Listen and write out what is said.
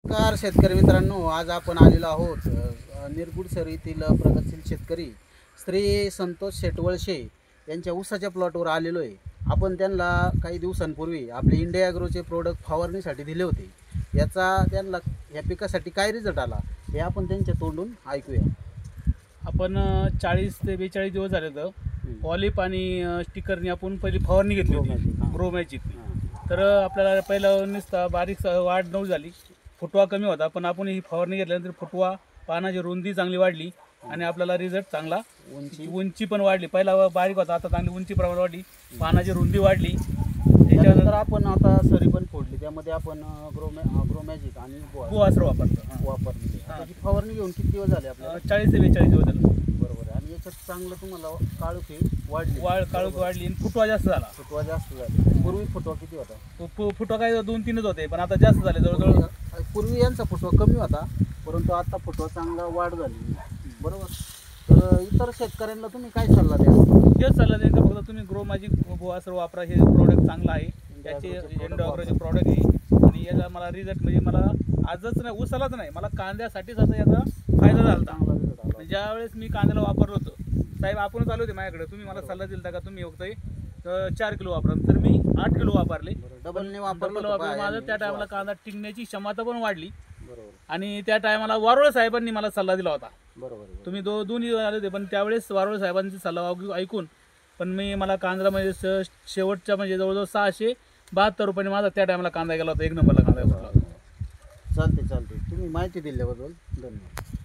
नमस्कार शेतकरी मित्रांनो, आज आपण आलेलो आहोत निरगुडसर येथील प्रगतशील शेतकरी श्री संतोष शेटवळशे यांच्या ऊसाच्या प्लॉटवर आलेलो आहे. आपण त्यांना काही दिवसांपूर्वी आपले इंडिया ॲग्रोचे प्रोडक्ट फवारणीसाठी दिले होते. याचा त्यांना या पिकासाठी काय रिझल्ट आला हे आपण त्यांच्या तोंडून ऐकूया. आपण 40 ते 42 दिवस झाले तर पॉलिप आणि स्टिकरनी आपण पहिली फवारणी घेतली होती ग्रोमॅजिक. तर आपल्याला पहिलं नुसता बारीक वाढ नऊ झाली, फुटवा कमी होता, पण आपण ही फवारणी घेतल्यानंतर फुटवा, पानाची रुंदी चांगली वाढली आणि आपल्याला रिझल्ट चांगला, उंची पण वाढली. पहिला बारीक होता, आता चांगली उंची प्रमाण वाढली, पानाची रुंदी वाढली. त्याच्यानंतर आपण आता सरी पण फोडली, त्यामध्ये आपण ग्रोमॅजिक आणि बुवासर वापरली. त्याची फवारणी घेऊन किती दिवस झाले आपल्याला? 40 ते 42 दिवस झाले. बरोबर आहे. आणि याच्यात चांगलं तुम्हाला काळोखी वाढली, काळोख वाढली आणि फुटवा जास्त झाला. फुटवा जास्त झाला. पूर्वी फुटवा किती होता? फुटवा काय 2-3च होते, पण आता जास्त झाले. जवळजवळ पूर्वी यांचा फुटवा कमी होता, परंतु आता फुटवा चांगला वाढ झाली. बरोबर. तर इतर शेतकऱ्यांना तुम्ही काय सल्ला द्या? हेच सल्ला द्यायचा, फक्त तुम्ही ग्रोमॅजिक बुवासर वापरा. हे प्रोडक्ट चांगलं आहे, त्याचे इंडोअग्रोचे प्रोडक्ट आहे. आणि याचा मला रिझल्ट म्हणजे मला आजच नाही, उसालाच नाही, मला कांद्यासाठीच आता याचा फायदा झाला होता. ज्यावेळेस मी कांद्याला वापरलो होतो, साहेब आपणच आले होते माझ्याकडे, तुम्ही मला सल्ला दिला का तुम्ही फक्त 4 किलो वापरा, तर मी 8 किलो वापरले. डबलने वापरलं माझं त्या टायमाला कांदा टिकण्याची क्षमता पण वाढली. बरोबर. आणि त्या टायमाला वारोळे साहेबांनी मला सल्ला दिला होता. बरोबर. तुम्ही दोन्ही आले होते, पण त्यावेळेस वारोळे साहेबांची सल्ला ऐकून पण मला कांद्यामध्ये शेवटच्या म्हणजे जवळजवळ 672 रुपयाने माझा त्या टायमाला कांदा गेला होता. 1 नंबरला कांदा गेला होता. चालते. तुम्ही माहिती दिल्याबद्दल धन्यवाद.